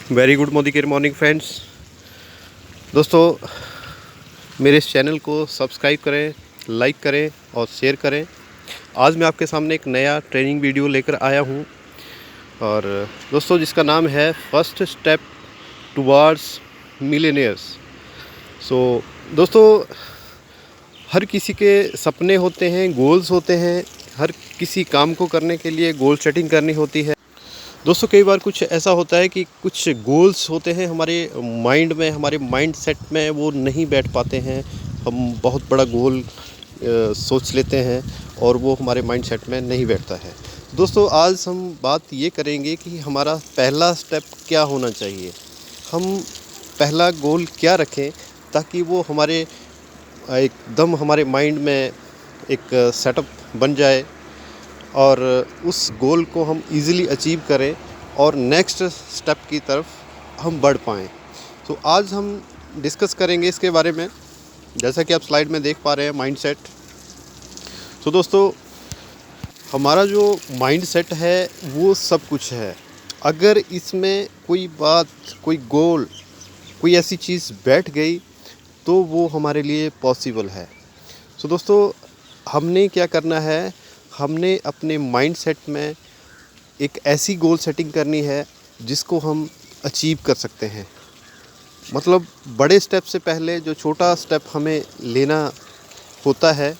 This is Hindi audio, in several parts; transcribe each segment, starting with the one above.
Very good morning friends. दोस्तों, मेरे इस चैनल को सब्सक्राइब करें, लाइक करें और शेयर करें। आज मैं आपके सामने एक नया ट्रेनिंग वीडियो लेकर आया हूं और दोस्तों जिसका नाम है फर्स्ट स्टेप टुवार्ड्स मिलेनियर्स। दोस्तों, हर किसी के सपने होते हैं, गोल्स होते हैं। हर किसी काम को करने के लिए गोल सेटिंग करनी होती है। दोस्तों, कई बार कुछ ऐसा होता है कि कुछ गोल्स होते हैं हमारे माइंड में, हमारे माइंड सेट में, वो नहीं बैठ पाते हैं। हम बहुत बड़ा गोल सोच लेते हैं और वो हमारे माइंड सेट में नहीं बैठता है। दोस्तों, आज हम बात ये करेंगे कि हमारा पहला स्टेप क्या होना चाहिए। हम पहला गोल क्या रखें ताकि वो हमारे एकदम हमारे माइंड में एक सेटअप बन जाए और उस गोल को हम इजीली अचीव करें और नेक्स्ट स्टेप की तरफ हम बढ़ पाएँ। तो आज हम डिस्कस करेंगे इसके बारे में, जैसा कि आप स्लाइड में देख पा रहे हैं, माइंडसेट। तो दोस्तों, हमारा जो माइंडसेट है वो सब कुछ है। अगर इसमें कोई बात, कोई गोल, कोई ऐसी चीज़ बैठ गई तो वो हमारे लिए पॉसिबल है। तो दोस्तों, हमने क्या करना है, हमने अपने माइंडसेट में एक ऐसी गोल सेटिंग करनी है जिसको हम अचीव कर सकते हैं। मतलब बड़े स्टेप से पहले जो छोटा स्टेप हमें लेना होता है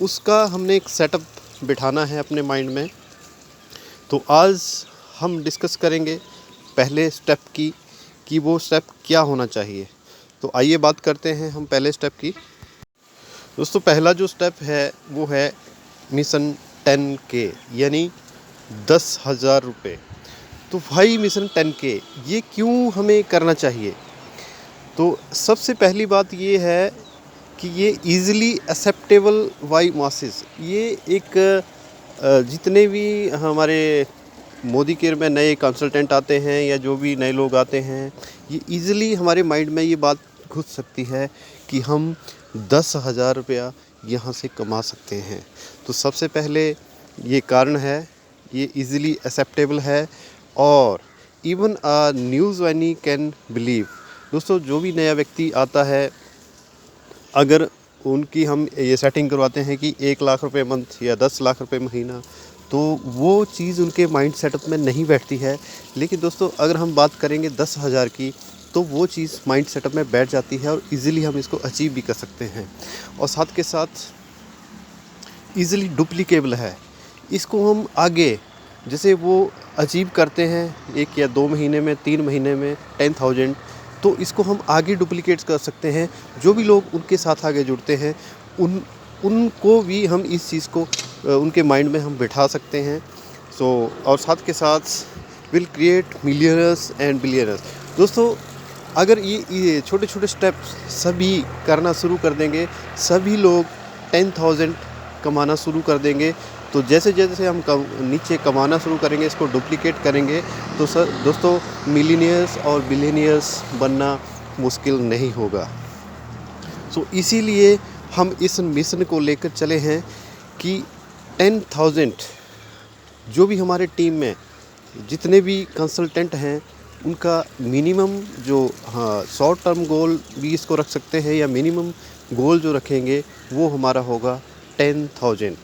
उसका हमने एक सेटअप बिठाना है अपने माइंड में। तो आज हम डिस्कस करेंगे पहले स्टेप की कि वो स्टेप क्या होना चाहिए। तो आइए बात करते हैं हम पहले स्टेप की। दोस्तों, पहला जो स्टेप है वो है मिशन 10K, यानी 10,000 रुपये। तो भाई मिशन 10K ये क्यों हमें करना चाहिए? तो सबसे पहली बात ये है कि ये ईज़िली एक्सेप्टेबल बाय मासेस। ये एक जितने भी हमारे मोदी केयर में नए कंसल्टेंट आते हैं या जो भी नए लोग आते हैं, ये ईज़िली हमारे माइंड में ये बात घुस सकती है कि हम 10,000 रुपया यहाँ से कमा सकते हैं। तो सबसे पहले ये कारण है, ये इजीली एक्सेप्टेबल है और इवन अ न्यूज़ वैनी कैन बिलीव। दोस्तों, जो भी नया व्यक्ति आता है, अगर उनकी हम ये सेटिंग करवाते हैं कि 1 लाख रुपए मंथ या 10 लाख रुपए महीना, तो वो चीज़ उनके माइंड सेटअप में नहीं बैठती है। लेकिन दोस्तों, अगर हम बात करेंगे 10,000 की, तो वो चीज़ माइंड सेटअप में बैठ जाती है और इजीली हम इसको अचीव भी कर सकते हैं और साथ के साथ ईज़िली डुप्लीकेबल है। इसको हम आगे जैसे वो अचीव करते हैं 1 या 2 महीने में, 3 महीने में 10,000, तो इसको हम आगे डुप्लीकेट्स कर सकते हैं। जो भी लोग उनके साथ आगे जुड़ते हैं उनको भी हम इस चीज़ को उनके माइंड में हम बिठा सकते हैं। और साथ के साथ will create millionaires and billionaires. दोस्तों, अगर ये छोटे छोटे स्टेप्स सभी करना शुरू कर देंगे, सभी लोग 10,000 कमाना शुरू कर देंगे, तो जैसे जैसे हम नीचे कमाना शुरू करेंगे, इसको डुप्लीकेट करेंगे, तो दोस्तों मिलियनियर्स और बिलियनियर्स बनना मुश्किल नहीं होगा। इसीलिए हम इस मिशन को लेकर चले हैं कि 10,000 जो भी हमारे टीम में जितने भी कंसल्टेंट हैं उनका मिनिमम जो शॉर्ट टर्म गोल भी इसको रख सकते हैं या मिनिमम गोल जो रखेंगे वो हमारा होगा 10,000।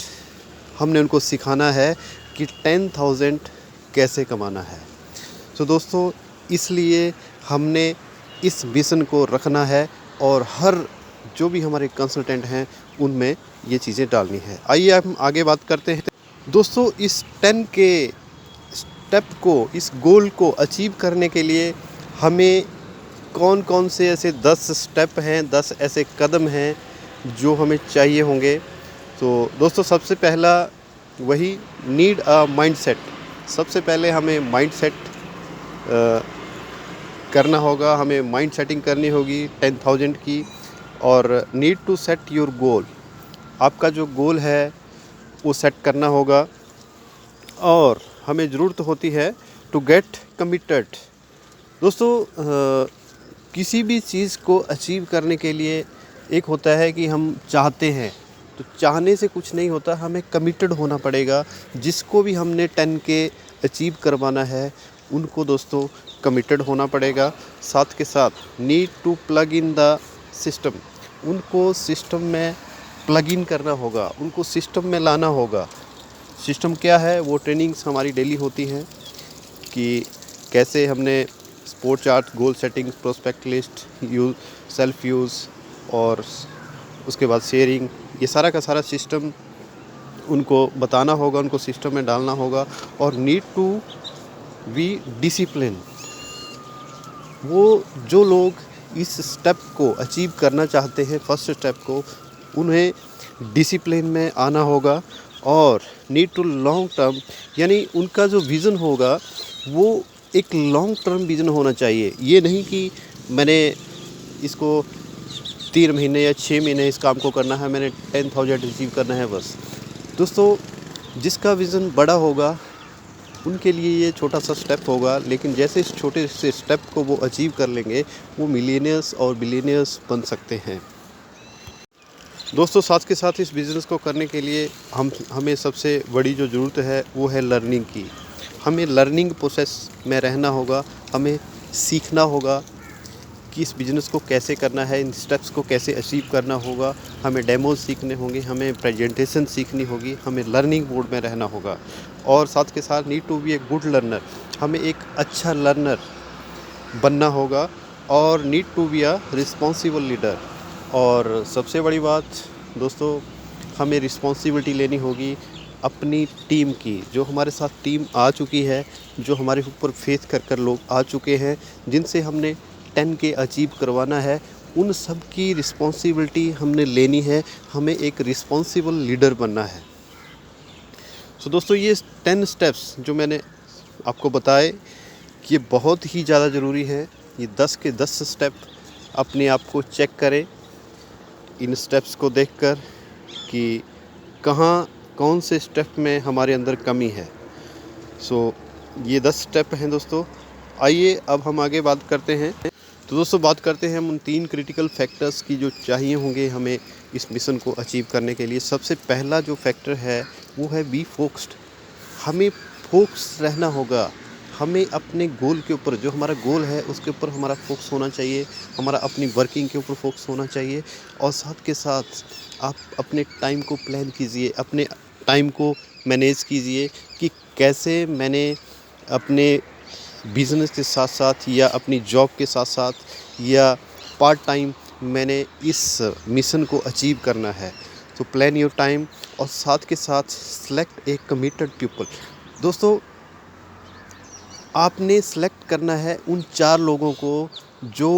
हमने उनको सिखाना है कि 10,000 कैसे कमाना है। दोस्तों, इसलिए हमने इस मिशन को रखना है और हर जो भी हमारे कंसल्टेंट हैं उनमें ये चीज़ें डालनी है। आइए हम आगे बात करते हैं। दोस्तों, इस 10K स्टेप को, इस गोल को अचीव करने के लिए हमें कौन कौन से ऐसे 10 स्टेप हैं, 10 ऐसे कदम हैं जो हमें चाहिए होंगे। तो दोस्तों, सबसे पहला वही नीड अ माइंडसेट। सबसे पहले हमें माइंडसेट करना होगा, हमें माइंड सेटिंग करनी होगी 10,000 की। और need to set your goal, आपका जो गोल है वो सेट करना होगा। और हमें ज़रूरत होती है टू गेट कमिटेड। दोस्तों, किसी भी चीज़ को अचीव करने के लिए एक होता है कि हम चाहते हैं, तो चाहने से कुछ नहीं होता, हमें कमिटेड होना पड़ेगा। जिसको भी हमने 10K अचीव करवाना है उनको दोस्तों कमिटेड होना पड़ेगा। साथ के साथ need to plug in the system, उनको सिस्टम में प्लग इन करना होगा, उनको सिस्टम में लाना होगा। सिस्टम क्या है, वो ट्रेनिंग्स हमारी डेली होती हैं कि कैसे हमने sport chart, goal setting, prospect list, use, self use और उसके बाद शेयरिंग, ये सारा का सारा सिस्टम उनको बताना होगा, उनको सिस्टम में डालना होगा। और नीड टू बी डिसिप्लिन, वो जो लोग इस स्टेप को अचीव करना चाहते हैं, फर्स्ट स्टेप को, उन्हें डिसिप्लिन में आना होगा। और नीड टू लॉन्ग टर्म, यानी उनका जो विज़न होगा वो एक लॉन्ग टर्म विज़न होना चाहिए। ये नहीं कि मैंने इसको 3 महीने या 6 महीने इस काम को करना है, मैंने 10,000 अचीव करना है बस। दोस्तों, जिसका विज़न बड़ा होगा उनके लिए ये छोटा सा स्टेप होगा, लेकिन जैसे इस छोटे से स्टेप को वो अचीव कर लेंगे, वो मिलियनियर्स और बिलियनियर्स बन सकते हैं। दोस्तों, साथ के साथ इस बिज़नेस को करने के लिए हमें सबसे बड़ी जो ज़रूरत है वो है लर्निंग की। हमें लर्निंग प्रोसेस में रहना होगा, हमें सीखना होगा कि इस बिज़नेस को कैसे करना है, इन स्टेप्स को कैसे अचीव करना होगा। हमें डेमोज सीखने होंगे, हमें प्रेजेंटेशन सीखनी होगी, हमें लर्निंग मोड में रहना होगा। और साथ के साथ need to be a good learner, हमें एक अच्छा लर्नर बनना होगा। और need to be a responsible leader. और सबसे बड़ी बात दोस्तों, हमें रिस्पॉन्सिबिलिटी लेनी होगी अपनी टीम की। जो हमारे साथ टीम आ चुकी है, जो हमारे ऊपर फेथ कर लोग आ चुके हैं, जिनसे हमने 10K अचीव करवाना है, उन सब की रिस्पॉन्सिबिलिटी हमने लेनी है। हमें एक रिस्पॉन्सिबल लीडर बनना है। सो दोस्तों, ये 10 स्टेप्स जो मैंने आपको बताए, ये बहुत ही ज़्यादा ज़रूरी है। ये 10 के 10 स्टेप अपने आप को चेक करें इन स्टेप्स को देखकर कि कौन से स्टेप में हमारे अंदर कमी है। सो ये 10 स्टेप हैं दोस्तों। आइए अब हम आगे बात करते हैं। तो दोस्तों, बात करते हैं हम उन 3 क्रिटिकल फैक्टर्स की जो चाहिए होंगे हमें इस मिशन को अचीव करने के लिए। सबसे पहला जो फैक्टर है वो है बी फोकस्ड। हमें फोकस रहना होगा, हमें अपने गोल के ऊपर, जो हमारा गोल है उसके ऊपर हमारा फोकस होना चाहिए, हमारा अपनी वर्किंग के ऊपर फोकस होना चाहिए। और साथ के साथ आप अपने टाइम को प्लान कीजिए, अपने टाइम को मैनेज कीजिए कि कैसे मैंने अपने बिज़नेस के साथ साथ या अपनी जॉब के साथ साथ या पार्ट टाइम मैंने इस मिशन को अचीव करना है। तो प्लान योर टाइम। और साथ के साथ सेलेक्ट ए कमिटेड पीपल। दोस्तों, आपने सेलेक्ट करना है उन 4 लोगों को जो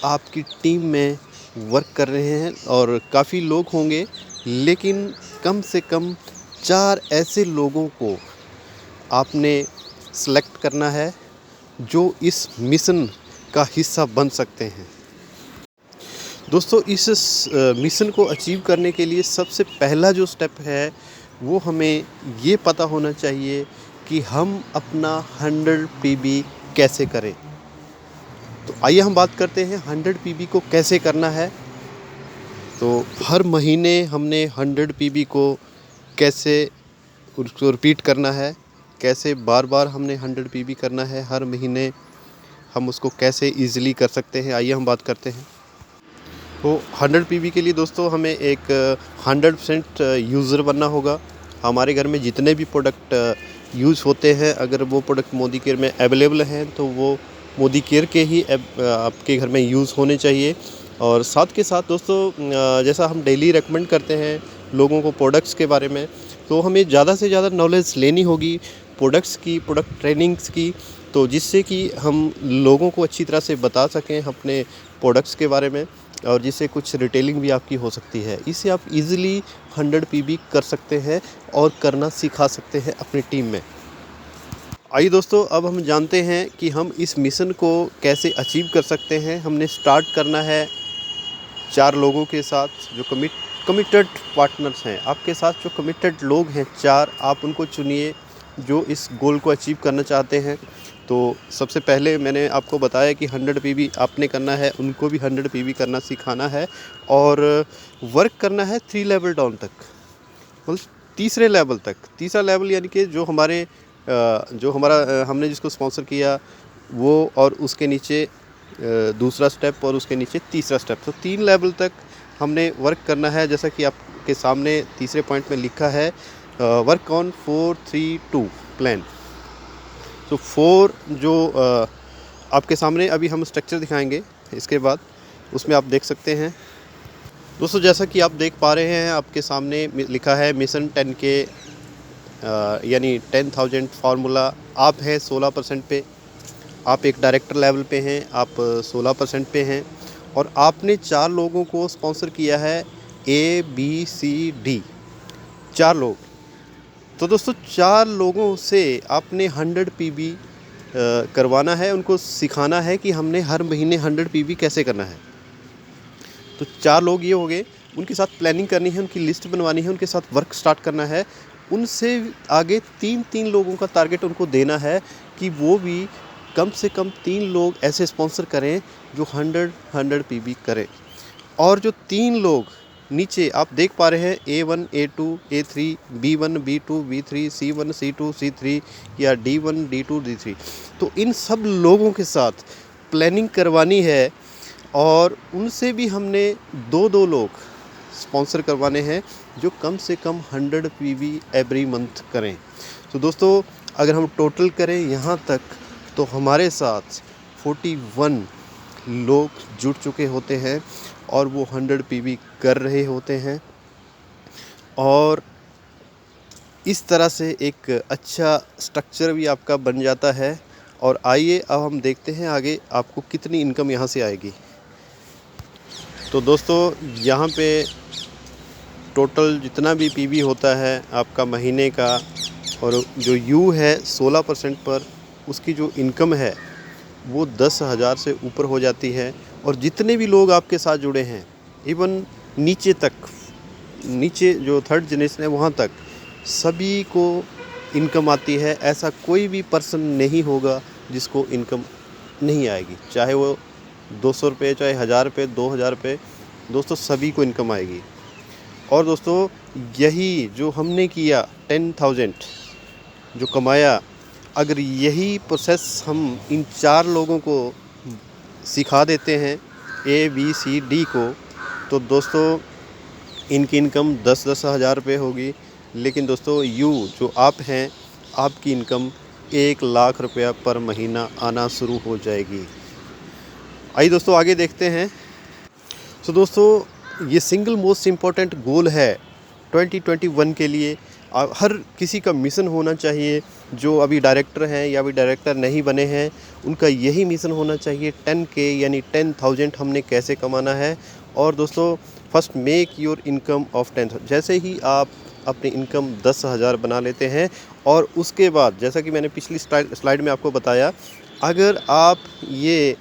आपकी टीम में वर्क कर रहे हैं। और काफ़ी लोग होंगे, लेकिन कम से कम 4 ऐसे लोगों को आपने सेलेक्ट करना है जो इस मिशन का हिस्सा बन सकते हैं। दोस्तों, इस मिशन को अचीव करने के लिए सबसे पहला जो स्टेप है वो हमें ये पता होना चाहिए कि हम अपना 100 PB कैसे करें। तो आइए हम बात करते हैं 100 PB को कैसे करना है। तो हर महीने हमने 100 PB को कैसे उसको रिपीट करना है, कैसे बार बार हमने 100 PB करना है, हर महीने हम उसको कैसे ईज़िली कर सकते हैं, आइए हम बात करते हैं। तो 100 PB के लिए दोस्तों हमें एक 100% यूज़र बनना होगा। हमारे घर में जितने भी प्रोडक्ट यूज़ होते हैं, अगर वो प्रोडक्ट मोदी केयर में अवेलेबल हैं तो वो मोदी केयर के ही आपके घर में यूज़ होने चाहिए। और साथ के साथ दोस्तों, जैसा हम डेली रेकमेंड करते हैं लोगों को प्रोडक्ट्स के बारे में, तो हमें ज़्यादा से ज़्यादा नॉलेज लेनी होगी प्रोडक्ट्स की, प्रोडक्ट ट्रेनिंग्स की, तो जिससे कि हम लोगों को अच्छी तरह से बता सकें अपने प्रोडक्ट्स के बारे में, और जिससे कुछ रिटेलिंग भी आपकी हो सकती है। इससे आप इजीली 100 PB कर सकते हैं और करना सिखा सकते हैं अपनी टीम में। आइए दोस्तों, अब हम जानते हैं कि हम इस मिशन को कैसे अचीव कर सकते हैं। हमने स्टार्ट करना है 4 लोगों के साथ जो कमिटेड पार्टनर्स हैं। आपके साथ जो कमिटेड लोग हैं 4, आप उनको चुनिए जो इस गोल को अचीव करना चाहते हैं। तो सबसे पहले मैंने आपको बताया कि 100 PB आपने करना है, उनको भी 100 PB करना सिखाना है और वर्क करना है 3 लेवल डाउन तक, मतलब तीसरे लेवल तक। तीसरा लेवल यानी कि जो हमारे जो हमारा हमने जिसको स्पॉन्सर किया वो, और उसके नीचे दूसरा स्टेप, और उसके नीचे तीसरा स्टेप। तो 3 लेवल तक हमने वर्क करना है। जैसा कि आपके सामने तीसरे पॉइंट में लिखा है, वर्क ऑन 4-3-2 प्लान। तो 4 जो आपके सामने अभी हम स्ट्रक्चर दिखाएंगे, इसके बाद उसमें आप देख सकते हैं दोस्तों, जैसा कि आप देख पा रहे हैं आपके सामने लिखा है मिशन 10K, यानी 10,000 फार्मूला। आप हैं 16% पे, आप एक डायरेक्टर लेवल पे हैं, आप 16% पे हैं, और आपने 4 लोगों को स्पॉन्सर किया है, ABCD 4 लोग। तो दोस्तों 4 लोगों से आपने 100 PB करवाना है, उनको सिखाना है कि हमने हर महीने 100 PB कैसे करना है। तो 4 लोग ये हो गए, उनके साथ प्लानिंग करनी है, उनकी लिस्ट बनवानी है, उनके साथ वर्क स्टार्ट करना है। उनसे आगे 3-3 लोगों का टारगेट उनको देना है कि वो भी कम से कम 3 लोग ऐसे स्पॉन्सर करें जो 100 PB करें। और जो 3 लोग नीचे आप देख पा रहे हैं, A1, A2, A3, B1, B2, B3, C1, C2, C3 या D1, D2, D3, तो इन सब लोगों के साथ प्लानिंग करवानी है, और उनसे भी हमने 2-2 लोग स्पॉन्सर करवाने हैं जो कम से कम 100 PB एवरी मंथ करें। तो दोस्तों अगर हम टोटल करें यहाँ तक, तो हमारे साथ 41 लोग जुड़ चुके होते हैं और वो 100 PB कर रहे होते हैं, और इस तरह से एक अच्छा स्ट्रक्चर भी आपका बन जाता है। और आइए अब हम देखते हैं आगे आपको कितनी इनकम यहाँ से आएगी। तो दोस्तों यहाँ पे टोटल जितना भी PB होता है आपका महीने का, और जो U है 16% पर, उसकी जो इनकम है वो 10,000 से ऊपर हो जाती है। और जितने भी लोग आपके साथ जुड़े हैं, इवन नीचे तक, नीचे जो 3rd जनरेशन है वहाँ तक, सभी को इनकम आती है। ऐसा कोई भी पर्सन नहीं होगा जिसको इनकम नहीं आएगी, चाहे वो 200 रुपये, चाहे 1000 रुपये, 2000 रुपये, दोस्तों सभी को इनकम आएगी। और दोस्तों यही जो हमने किया 10,000 जो कमाया, अगर यही प्रोसेस हम इन 4 लोगों को सिखा देते हैं, ABCD को, तो दोस्तों इनकी इनकम 10-10 हज़ार रुपये होगी। लेकिन दोस्तों यू जो आप हैं, आपकी इनकम 1 लाख रुपया पर महीना आना शुरू हो जाएगी। आइए दोस्तों आगे देखते हैं। तो दोस्तों ये सिंगल मोस्ट इम्पॉर्टेंट गोल है 2021 के लिए। हर किसी का मिशन होना चाहिए, जो अभी डायरेक्टर हैं या अभी डायरेक्टर नहीं बने हैं, उनका यही मिशन होना चाहिए 10K यानी 10,000 हमने कैसे कमाना है। और दोस्तों first make your income of 10,000। जैसे ही आप अपनी इनकम 10,000 बना लेते हैं, और उसके बाद जैसा कि मैंने पिछली स्लाइड में आपको बताया, अगर आप ये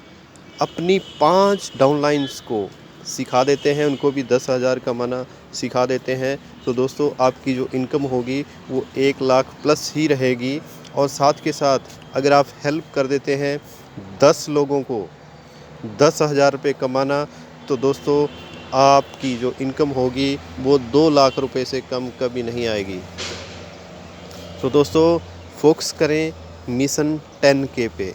अपनी 5 डाउनलाइंस को सिखा देते हैं, उनको भी 10,000 कमाना सिखा देते हैं, तो दोस्तों आपकी जो इनकम होगी वो 1 लाख प्लस ही रहेगी। और साथ के साथ अगर आप हेल्प कर देते हैं 10 लोगों को 10,000 रुपये कमाना, तो दोस्तों आपकी जो इनकम होगी वो 2 लाख रुपए से कम कभी नहीं आएगी। तो दोस्तों फोकस करें मिशन 10K पे।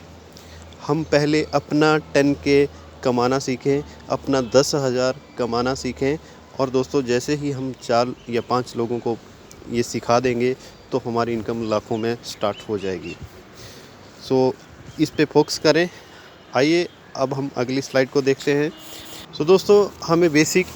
हम पहले अपना 10K कमाना सीखें, अपना 10,000 कमाना सीखें, और दोस्तों जैसे ही हम 4 या 5 लोगों को ये सिखा देंगे तो हमारी इनकम लाखों में स्टार्ट हो जाएगी। सो इस पे फोकस करें। आइए अब हम अगली स्लाइड को देखते हैं। सो दोस्तों हमें बेसिक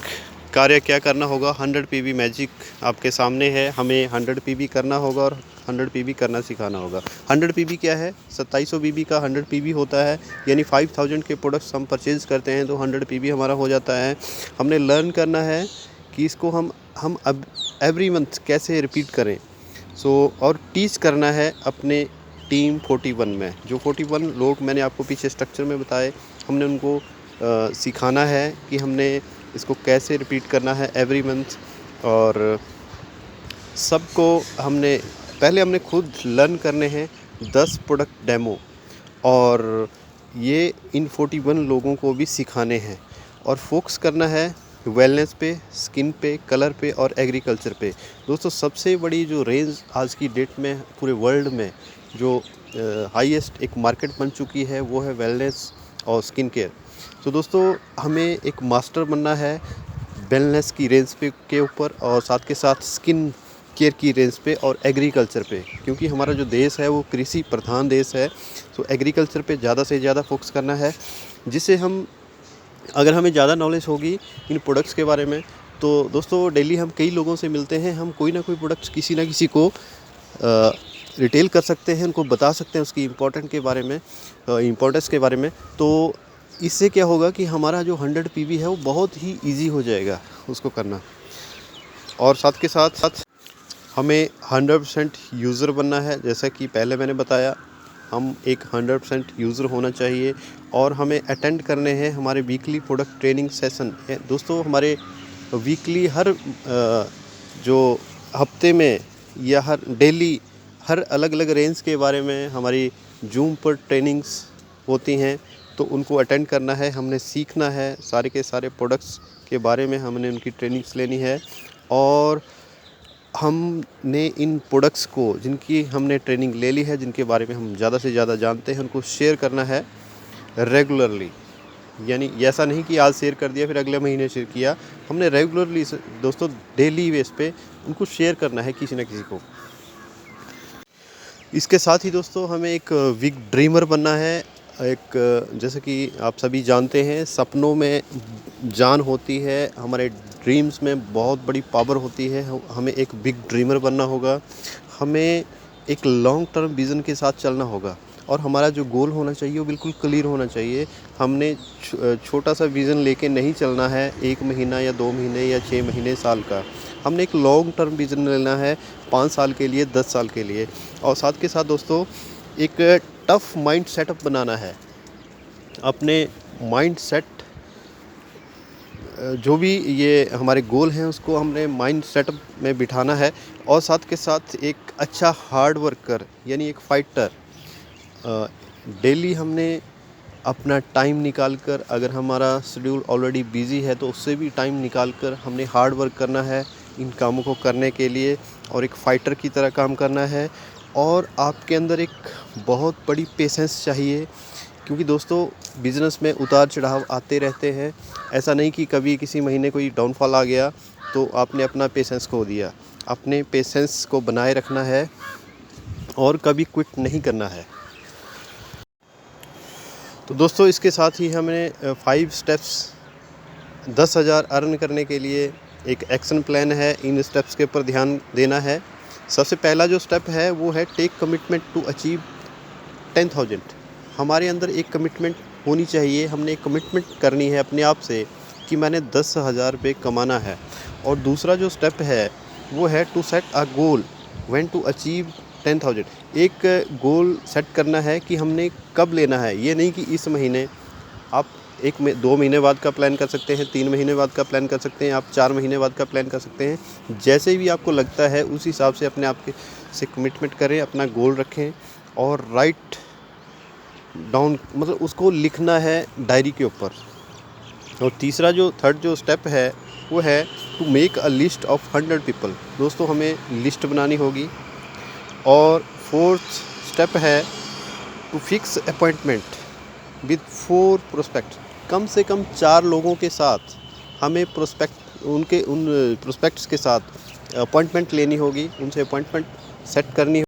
कार्य क्या करना होगा, 100 PB मैजिक आपके सामने है। हमें 100 PB करना होगा और 100 PB करना सिखाना होगा। 100 PB क्या है? 2700 BB का 100 PB होता है, यानी 5000 के प्रोडक्ट्स हम परचेज करते हैं तो 100 PB हमारा हो जाता है। हमने लर्न करना है कि इसको हम अब एवरी मंथ कैसे रिपीट करें। और टीच करना है अपने टीम 41 में। जो 41 लोग मैंने आपको पीछे स्ट्रक्चर में बताए, हमने उनको सिखाना है कि हमने इसको कैसे रिपीट करना है एवरी मंथ। और सबको हमने खुद लर्न करने हैं 10 प्रोडक्ट डेमो, और ये इन 41 लोगों को भी सिखाने हैं। और फोकस करना है वेलनेस पे, स्किन पे, कलर पे और एग्रीकल्चर पे। दोस्तों सबसे बड़ी जो रेंज आज की डेट में पूरे वर्ल्ड में जो हाईएस्ट एक मार्केट बन चुकी है वो है वेलनेस और स्किन केयर। तो दोस्तों हमें एक मास्टर बनना है वेलनेस की रेंज पे के ऊपर और साथ के साथ स्किन केयर की रेंज पे और एग्रीकल्चर पे, क्योंकि हमारा जो देश है वो कृषि प्रधान देश है। तो एग्रीकल्चर पे ज़्यादा से ज़्यादा फोकस करना है, जिससे हम अगर हमें ज़्यादा नॉलेज होगी इन प्रोडक्ट्स के बारे में तो दोस्तों डेली हम कई लोगों से मिलते हैं, हम कोई ना कोई प्रोडक्ट्स किसी ना किसी को रिटेल कर सकते हैं, उनको बता सकते हैं उसकी इम्पोर्टेंस के बारे में। तो इससे क्या होगा कि हमारा जो 100 पीवी है वो बहुत ही ईजी हो जाएगा उसको करना। और साथ के साथ साथ हमें 100% यूज़र बनना है। जैसा कि पहले मैंने बताया, हम एक 100% यूज़र होना चाहिए और हमें अटेंड करने हैं हमारे वीकली प्रोडक्ट ट्रेनिंग सेशन। दोस्तों हमारे वीकली हर जो हफ्ते में या हर डेली हर अलग अलग रेंज के बारे में हमारी जूम पर ट्रेनिंग्स होती हैं, तो उनको अटेंड करना है, हमने सीखना है सारे के सारे प्रोडक्ट्स के बारे में, हमने उनकी ट्रेनिंग्स लेनी है। और हमने इन प्रोडक्ट्स को जिनकी हमने ट्रेनिंग ले ली है, जिनके बारे में हम ज़्यादा से ज़्यादा जानते हैं, उनको शेयर करना है रेगुलरली। यानी ऐसा नहीं कि आज शेयर कर दिया फिर अगले महीने शेयर किया, हमने रेगुलरली दोस्तों डेली बेस पे उनको शेयर करना है किसी न किसी को। इसके साथ ही दोस्तों हमें एक बिग ड्रीमर बनना है। जैसे कि आप सभी जानते हैं, सपनों में जान होती है, हमारे ड्रीम्स में बहुत बड़ी पावर होती है। हमें एक बिग ड्रीमर बनना होगा, हमें एक लॉन्ग टर्म विज़न के साथ चलना होगा और हमारा जो गोल होना चाहिए वो बिल्कुल क्लियर होना चाहिए। हमने छोटा सा विज़न लेके नहीं चलना है, 1 महीना या 2 महीने या 6 महीने साल का। हमने एक लॉन्ग टर्म विज़न लेना है, 5 साल के लिए, 10 साल के लिए। और साथ के साथ दोस्तों एक टफ़ माइंड सेटअप बनाना है। अपने माइंड सेट जो भी ये हमारे गोल हैं उसको हमने माइंड सेटअप में बिठाना है। और साथ के साथ एक अच्छा हार्ड वर्कर यानी एक फाइटर, डेली हमने अपना टाइम निकाल कर, अगर हमारा शेड्यूल ऑलरेडी बिज़ी है तो उससे भी टाइम निकाल कर हमने हार्ड वर्क करना है इन कामों को करने के लिए और एक फ़ाइटर की तरह काम करना है। और आपके अंदर एक बहुत बड़ी पेशेंस चाहिए, क्योंकि दोस्तों बिज़नेस में उतार चढ़ाव आते रहते हैं। ऐसा नहीं कि कभी किसी महीने कोई डाउनफॉल आ गया तो आपने अपना पेशेंस खो दिया। अपने पेशेंस को बनाए रखना है और कभी क्विट नहीं करना है। तो दोस्तों इसके साथ ही हमें 5 स्टेप्स 10,000 अर्न करने के लिए एक एक्शन प्लान है, इन स्टेप्स के ऊपर ध्यान देना है। सबसे पहला जो स्टेप है वो है टेक कमिटमेंट टू अचीव 10,000। हमारे अंदर एक कमिटमेंट होनी चाहिए, हमने एक कमिटमेंट करनी है अपने आप से कि मैंने 10,000 रुपये कमाना है। और दूसरा जो स्टेप है वो है to set a goal when to achieve 10,000। एक गोल सेट करना है कि हमने कब लेना है। ये नहीं कि इस महीने, आप 2 महीने बाद का प्लान कर सकते हैं, 3 महीने बाद का प्लान कर सकते हैं, आप 4 महीने बाद का प्लान कर सकते हैं। जैसे भी आपको लगता है उस हिसाब से अपने आप के से कमिटमेंट करें, अपना गोल रखें और राइट डाउन, मतलब उसको लिखना है डायरी के ऊपर। और थर्ड जो स्टेप है वो है to make a list of 100 people. दोस्तों हमें लिस्ट बनानी होगी। और 4th स्टेप है to fix appointment with 4 prospect. कम से कम 4 लोगों के साथ हमें उन प्रोस्पेक्ट्स के साथ अपॉइंटमेंट लेनी होगी, उनसे अपॉइंटमेंट सेट करनी